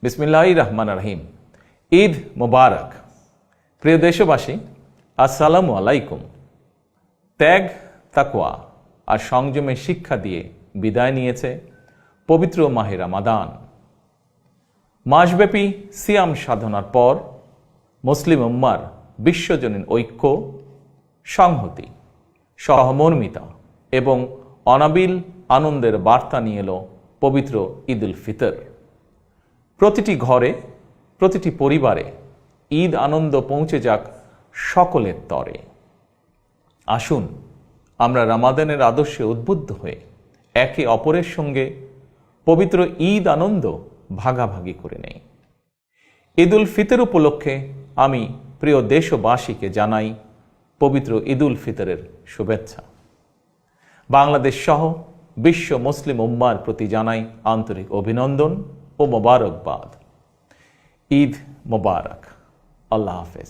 বিসমিল্লাহির রহমানির রহিম। ঈদ মোবারক। প্রিয় দেশবাসী, আসসালামু আলাইকুম। ত্যাগ, তাকওয়া আর সংযমের শিক্ষা দিয়ে বিদায় নিয়েছে পবিত্র মাহে রমাদান। মাসব্যাপী সিয়াম সাধনার পর মুসলিম উম্মার বিশ্বজনীন ঐক্য, সংহতি, সহমর্মিতা এবং অনাবিল আনন্দের বার্তা নিয়ে এলো পবিত্র ঈদ উল ফিতর। প্রতিটি ঘরে, প্রতিটি পরিবারে ঈদ আনন্দ পৌঁছে যাক সকলের তরে। আসুন আমরা রমাদানের আদর্শে উদ্বুদ্ধ হয়ে একে অপরের সঙ্গে পবিত্র ঈদ আনন্দ ভাগাভাগি করে নেই। ঈদ উল ফিতর উপলক্ষে আমি প্রিয় দেশবাসীকে জানাই পবিত্র ঈদ উল ফিতরের শুভেচ্ছা। বাংলাদেশ সহ বিশ্ব মুসলিম উম্মার প্রতি জানাই আন্তরিক অভিনন্দন ও মোবারকবাদ। ঈদ মোবারক। আল্লাহ হাফেজ।